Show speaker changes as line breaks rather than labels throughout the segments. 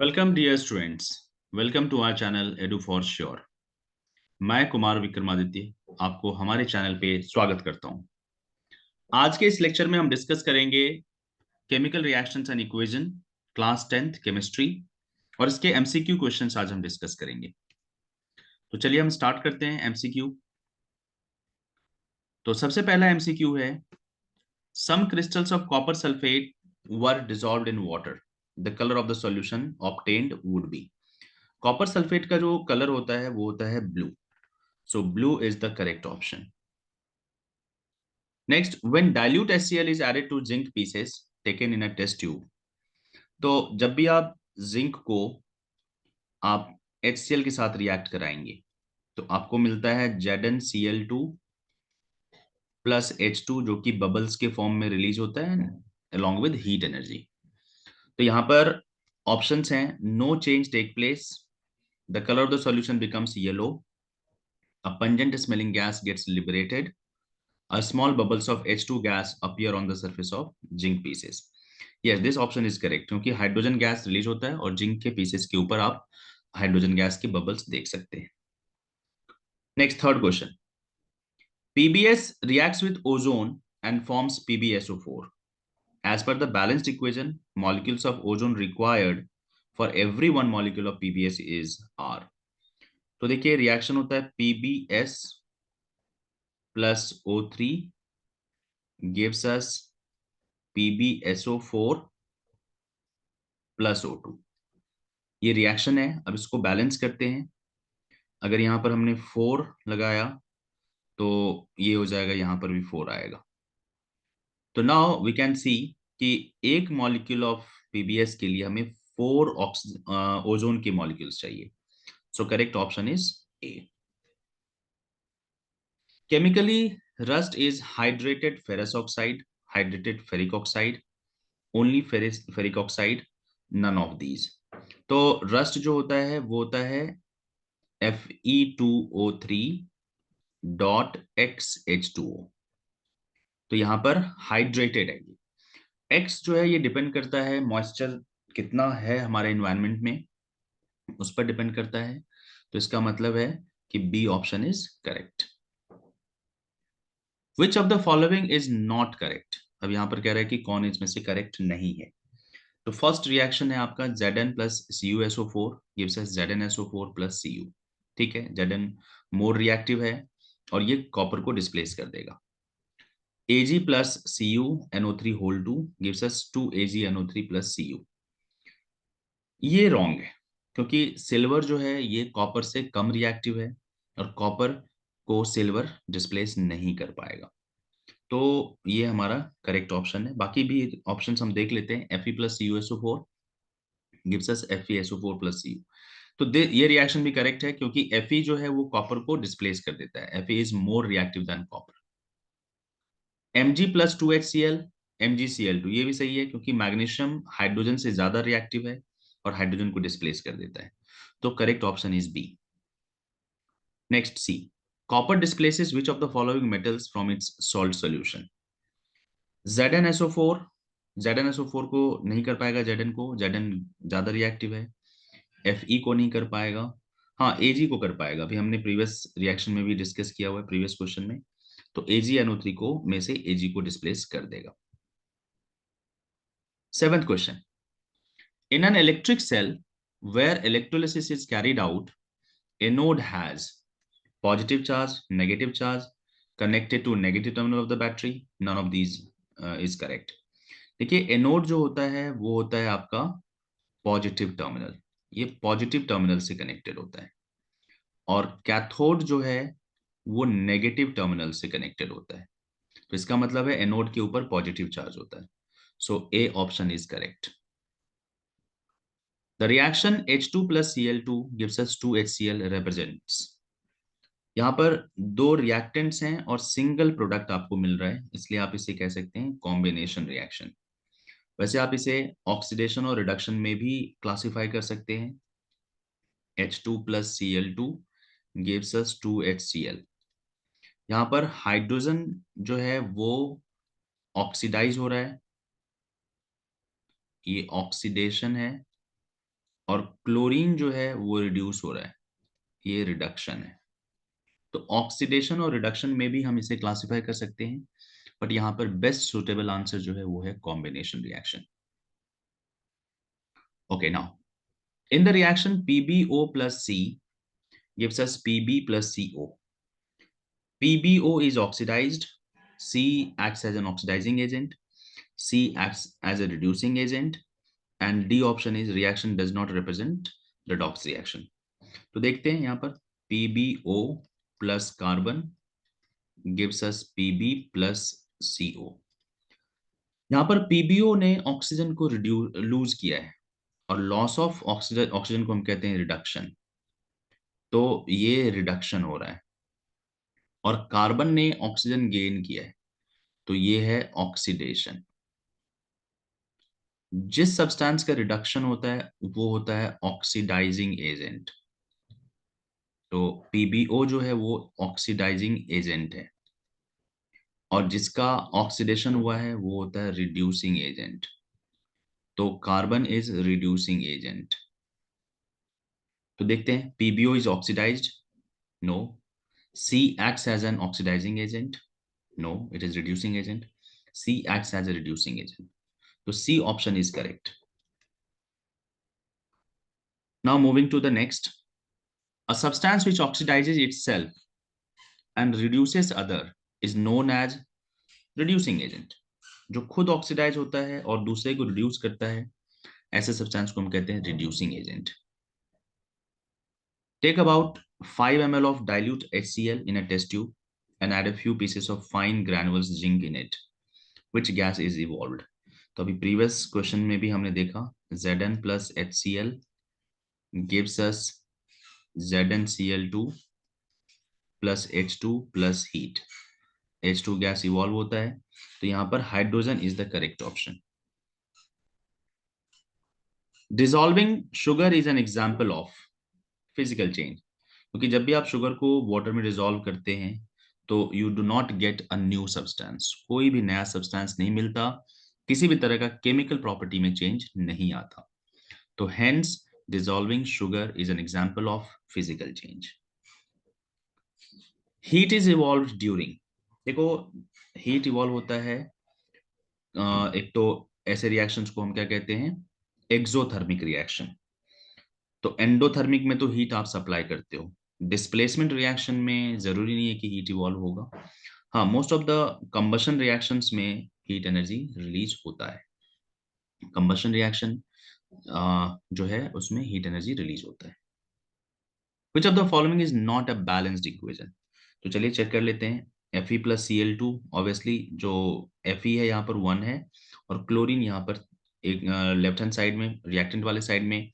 Welcome dear students. Welcome to our channel Edu for sure. मैं कुमार विक्रमादित्य आपको हमारे channel पे स्वागत करता हूं। आज के इस लेक्चर में हम डिस्कस करेंगे chemical reactions and equation, class 10th chemistry, और इसके एमसीक्यू क्वेश्चंस आज हम डिस्कस करेंगे। तो चलिए हम स्टार्ट करते हैं एमसीक्यू। तो सबसे पहला एमसीक्यू है, some crystals of copper sulphate were dissolved in water, the colour of the solution obtained would be. Copper sulphate का जो कलर होता है वो होता है blue. So blue is the correct option. Next, when dilute HCl is added to zinc pieces taken in a test tube, तो जब भी आप जिंक को आप HCl के साथ रिएक्ट कराएंगे तो आपको मिलता है ZnCl2 प्लस H2, जो कि बबल्स के फॉर्म में रिलीज होता है along with हीट एनर्जी। तो यहाँ पर ऑप्शंस हैं, no change take place, the colour of the solution becomes yellow, a pungent smelling gas gets liberated, a small bubbles of H2 gas appear on the surface of zinc pieces. Yes, this option is correct, क्योंकि hydrogen gas release होता है और zinc के pieces के ऊपर आप hydrogen gas के bubbles देख सकते हैं। Next, third question, PbS reacts with ozone and forms PbSO4. As per the balanced equation, molecules of ozone required for every one molecule of PbS is R. तो देखिए reaction होता है PbS plus O3 gives us PbSO4 plus O2। ये reaction है। अब इसको balance करते हैं। अगर यहाँ पर हमने 4 लगाया तो ये हो जाएगा, यहाँ पर भी 4 आएगा। तो नाउ वी कैन सी कि एक मॉलिक्यूल ऑफ पीबीएस के लिए हमें 4 ओजोन के मॉलिक्यूल्स चाहिए। So correct option is A. Chemically rust is hydrated ferrous oxide, hydrated ferric oxide, only ferric oxide, none of these. तो रस्ट जो होता है वो होता है Fe2O3 डॉट XH2O। तो यहां पर हाइड्रेटेड है। ये एक्स जो है ये डिपेंड करता है मॉइस्चर कितना है हमारे एनवायरनमेंट में, उस पर डिपेंड करता है। तो इसका मतलब है कि B option is correct. Which of the following is not correct. अब यहां पर कह रहा है कि कौन इसमें से करेक्ट नहीं है। तो फर्स्ट रिएक्शन है आपका Zn plus CuSO4 gives us ZnSO4 plus Cu। ठीक है, Zn मोर रिएक्टिव है और ये कॉपर को डिस्प्लेस कर देगा। Ag plus CuNO3 whole 2 gives us 2AgNO3 plus Cu। ये रॉन्ग है, क्योंकि सिल्वर जो है ये कॉपर से कम रिएक्टिव है और कॉपर को सिल्वर डिस्प्लेस नहीं कर पाएगा। तो ये हमारा करेक्ट ऑप्शन है। बाकी भी ऑप्शंस हम देख लेते हैं। Fe plus CuSO4 gives us FeSO4 plus Cu। तो ये रिएक्शन भी करेक्ट है, क्योंकि Fe जो है वो कॉपर को डिस्प्लेस कर देता है। Fe is more reactive than copper. Mg plus 2HCl MgCl2, ये भी सही है, क्योंकि मैग्नीशियम हाइड्रोजन से ज्यादा रिएक्टिव है और हाइड्रोजन को डिस्प्लेस कर देता है। तो correct option is B. Next, C, copper displaces which of the following metals from its salt solution. ZnSO4, ZnSO4 को नहीं कर पाएगा, Zn को, Zn ज्यादा रिएक्टिव है। Fe को नहीं कर पाएगा। हाँ, Ag को कर पाएगा, अभी हमने प्रीवियस रिएक्शन में भी डिस्कस किया हुआ है, प्रीवियस क्वेश्चन में। तो AgNO3 को में से Ag को डिस्प्लेस कर देगा। Seventh question, in an electric cell where electrolysis is carried out, anode has positive charge, negative charge, connected to negative terminal of the battery. None of these is correct. देखिए, anode जो होता है वो होता है आपका पॉजिटिव टर्मिनल, ये positive terminal से कनेक्टेड होता है। और कैथोड जो है वो नेगेटिव टर्मिनल से कनेक्टेड होता है। तो इसका मतलब है एनोड के ऊपर पॉजिटिव चार्ज होता है। So A option is correct. The reaction H2 plus Cl2 gives us 2HCl represents। यहाँ पर दो रिएक्टेंट्स हैं और सिंगल प्रोडक्ट आपको मिल रहा है, इसलिए आप इसे कह सकते हैं कॉम्बिनेशन रिएक्शन। वैसे आप इसे ऑक्सीडेशन और रिडक्शन में भी क्लासिफाई कर सकते हैं। H2 plus Cl2 gives us 2HCl। यहाँ पर हाइड्रोजन जो है वो ऑक्सीडाइज हो रहा है, ये ऑक्सीडेशन है, और क्लोरीन जो है वो रिड्यूस हो रहा है, ये रिडक्शन है। तो ऑक्सीडेशन और रिडक्शन में भी हम इसे क्लासिफाई कर सकते हैं, बट यहाँ पर बेस्ट सुटेबल आंसर जो है वो है combination reaction. Okay, now in the reaction PbO plus C gives us Pb plus CO. PbO is oxidized, C acts as an oxidizing agent, C acts as a reducing agent, and D option is reaction does not represent redox reaction. तो देखते हैं यहाँ पर PbO plus carbon gives us Pb plus CO. यहाँ पर PbO ने oxygen को loose किया है, और लॉस ऑफ ऑक्सीजन ऑक्सीजन को हम कहते हैं रिडक्शन। तो ये रिडक्शन हो रहा है, और कार्बन ने ऑक्सीजन गेन किया है, तो ये है ऑक्सीडेशन। जिस सब्सटेंस का रिडक्शन होता है वो होता है ऑक्सीडाइजिंग एजेंट। तो पीबीओ जो है वो ऑक्सीडाइजिंग एजेंट है, और जिसका ऑक्सीडेशन हुआ है वो होता है रिड्यूसिंग एजेंट। तो कार्बन इज रिड्यूसिंग एजेंट। तो देखते हैं PbO is oxidised, no. C acts as an oxidising agent, no, it is reducing agent. C acts as a reducing agent, तो C option is correct. Now moving to the next, a substance which oxidizes itself and reduces other is known as reducing agent. जो खुद oxidise होता है और दूसरे को reduce करता है, ऐसे सब्सटेंस को हम कहते हैं reducing agent. Take about 5 ml of dilute HCl in a test tube and add a few pieces of fine granules zinc in it. Which gas is evolved? तो अभी प्रीवियस क्वेश्चन में भी हमने देखा Zn plus HCl gives us ZnCl2 plus H2 plus heat. H2 gas evolve होता है, तो यहां पर hydrogen is the correct option. Dissolving sugar is an example of physical change, क्योंकि जब भी आप शुगर को वाटर में डिसॉल्व करते हैं तो you do not get a new substance, कोई भी नया सब्सटेंस नहीं मिलता, किसी भी तरह का केमिकल प्रॉपर्टी में चेंज नहीं आता। तो hence dissolving sugar is an example of physical change. Heat is evolve during, देखो हीट इवॉल्व होता है एक तो ऐसे रिएक्शंस को हम क्या कहते हैं, एक्सोथर्मिक रिएक्शन। तो एंडोथर्मिक में तो हीट आप सप्लाई करते हो, डिस्प्लेसमेंट रिएक्शन में जरूरी नहीं है कि हीट इवॉल्व होगा। हाँ, most of the combustion reactions में हीट एनर्जी रिलीज होता है। कंबशन रिएक्शन जो है उसमें हीट एनर्जी रिलीज होता है। विच of the following is not a balanced equation? तो चलिए चेक कर लेते हैं। Fe प्लस Cl2, ऑब्वियसली जो Fe है यहाँ पर 1 है, और क्लोरीन यहाँ पर एक लेफ्ट हैंड साइड में रिएक्टेंट वाले साइड में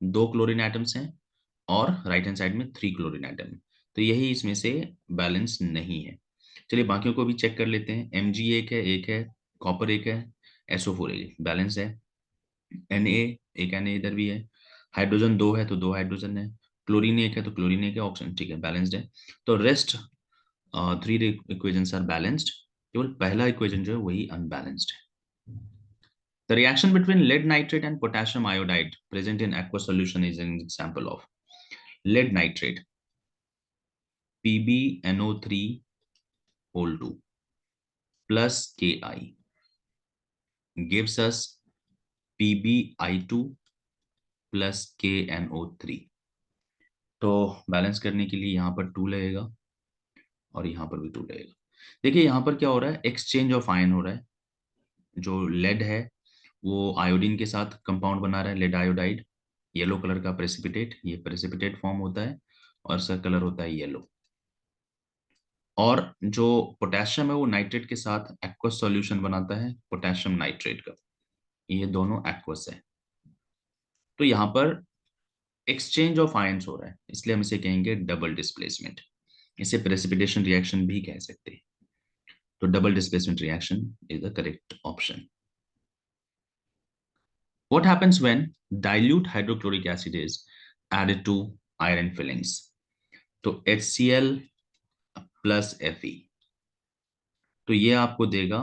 2 क्लोरीन एटम्स हैं, और राइट हैंड साइड में 3 क्लोरीन एटम है। तो यही इसमें से बैलेंस नहीं है। चलिए बाकियों को भी चेक कर लेते हैं। Mg एक है, कॉपर एक है, SO4 एक बैलेंस है, Na एक Na इधर भी है, हाइड्रोजन 2 है तो 2 हाइड्रोजन है, क्लोरीन एक है तो क्लोरीन एक है, ऑक्सीजन ठीक है, बैलेंस्ड है। तो रेस्ट 3 इक्वेशंस आर बैलेंस्ड, केवल पहला इक्वेशन जो है वही अनबैलेंस्ड है। The reaction between lead nitrate and potassium iodide present in aqueous solution is an example of lead nitrate, PbNO3 whole 2 plus Ki gives us PbI2 plus KNO3। तो balance करने के लिए यहाँ पर 2 लगेगा और यहाँ पर भी 2 लगेगा। देखिए यहाँ पर क्या हो रहा है, एक्सचेंज ऑफ आयन हो रहा है। जो लेड है वो आयोडीन के साथ कंपाउंड बना रहा है, लेड आयोडाइड, येलो कलर का प्रेसिपिटेट, ये प्रेसिपिटेट फॉर्म होता है और इसका कलर होता है येलो। और जो पोटेशियम है वो नाइट्रेट के साथ एक्वस सॉल्यूशन बनाता है, पोटेशियम नाइट्रेट का, ये दोनों एक्वस है। तो यहाँ पर एक्सचेंज ऑफ आयंस हो रहा है, इसलिए हम इसे कहेंगे डबल डिस्प्लेसमेंट। इसे प्रेसिपिटेशन रिएक्शन भी कह सकते हैं। तो double displacement reaction is the correct option. What happens when dilute hydrochloric acid is added to iron fillings? तो HCl plus Fe, तो ये आपको देगा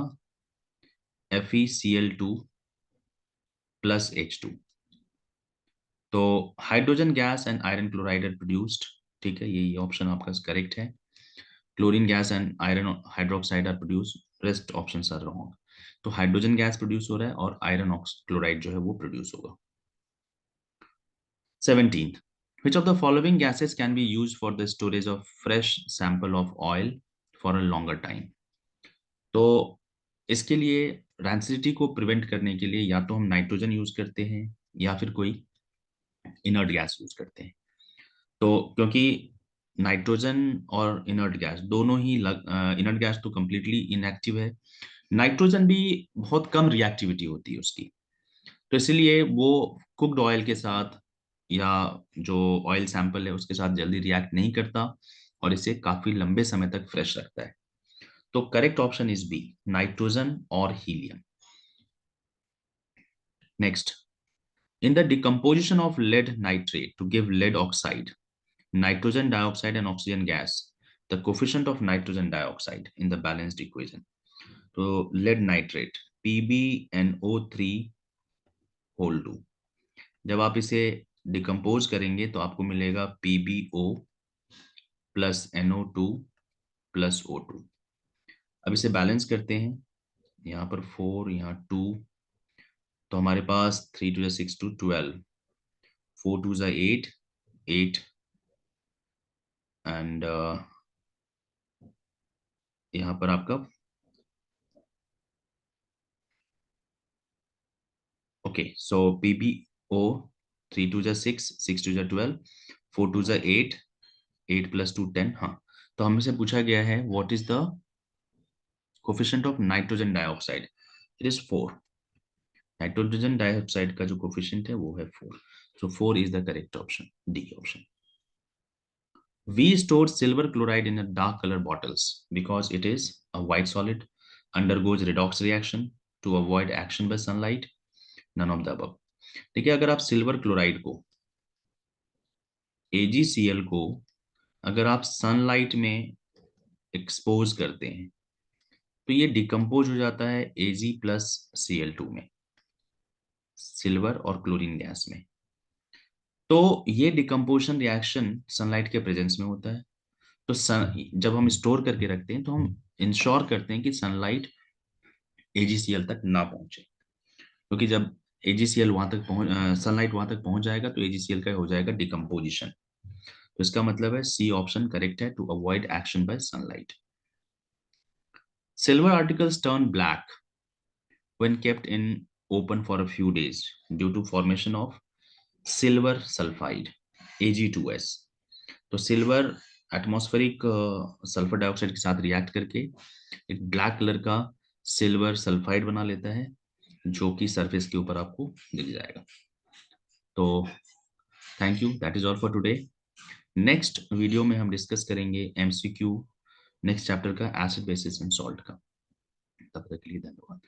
FeCl2 plus H2। तो hydrogen gas and iron chloride are produced, ठीक है, ये option आपका करेक्ट है। Chlorine gas and iron hydroxide are produced, rest options are wrong. तो हाइड्रोजन गैस प्रोड्यूस हो रहा है और आयरन क्लोराइड जो है वो प्रोड्यूस होगा। 17th, which of the following gases can be used for the storage of fresh sample of oil for a longer time? तो इसके लिए रैंसिडिटी को प्रिवेंट करने के लिए या तो हम नाइट्रोजन यूज करते हैं या फिर कोई इनर्ट गैस यूज करते हैं। तो क्योंकि नाइट्रोजन और इनर्ट गैस दोनों ही इनर्ट गैस तो कंप्लीटली इनएक्टिव है, नाइट्रोजन भी बहुत कम रिएक्टिविटी होती है उसकी, तो इसलिए वो कुक्ड ऑयल के साथ या जो ऑयल सैंपल है उसके साथ जल्दी रिएक्ट नहीं करता और इसे काफी लंबे समय तक फ्रेश रखता है। तो correct option is B, nitrogen और helium. Next, in the decomposition of lead nitrate to give lead oxide, nitrogen dioxide and oxygen gas, the coefficient of nitrogen dioxide in the balanced equation. तो lead nitrate PbNO3 whole 2, जब आप इसे decompose करेंगे तो आपको मिलेगा PbO plus NO2 plus O2। अब इसे बैलेंस करते हैं, यहाँ पर 4, यहाँ 2, तो हमारे पास 3 2 6 2 12, 4 2 8 8 एंड यहाँ पर आपका ओके, सो PbO 3 2 6 6 2 12, 4 2 8 8 प्लस 2 10। हाँ, तो हमसे पूछा गया है what is the coefficient of nitrogen dioxide, it is 4। Nitrogen dioxide का जो कोफिशिएंट है वो है 4, सो 4 is the correct option, D option. We store silver chloride in a dark color bottles because it is a white solid, undergoes redox reaction to avoid action by sunlight, none of the above। देखिए, अगर आप silver chloride को AgCl को अगर आप sunlight में expose करते हैं तो ये डिकम्पोज हो जाता है Ag प्लस Cl2 में, सिल्वर और क्लोरीन गैस में। तो ये डिकम्पोजिशन रिएक्शन सनलाइट के प्रेजेंस में होता है। तो जब हम स्टोर करके रखते हैं तो हम इंश्योर करते हैं कि सनलाइट AgCl तक ना पहुंचे, क्योंकि जब AgCl वहां तक सनलाइट वहां तक पहुंच जाएगा तो AgCl का हो जाएगा डिकम्पोजिशन। तो इसका मतलब है सी ऑप्शन करेक्ट है, to avoid action by sunlight. Silver articles turn black when kept in open for a few days due to formation of silver sulfide Ag2S। तो सिल्वर एटमॉस्फेरिक सल्फर डाइऑक्साइड के साथ react करके एक black colour का silver sulphide बना लेता है जो कि सरफेस के ऊपर आपको दिख जाएगा। तो thank you, that is all for today. Next video में हम डिस्कस करेंगे MCQ नेक्स्ट चैप्टर का एसिड बेसिस एंड सॉल्ट का। तब तक के लिए धन्यवाद।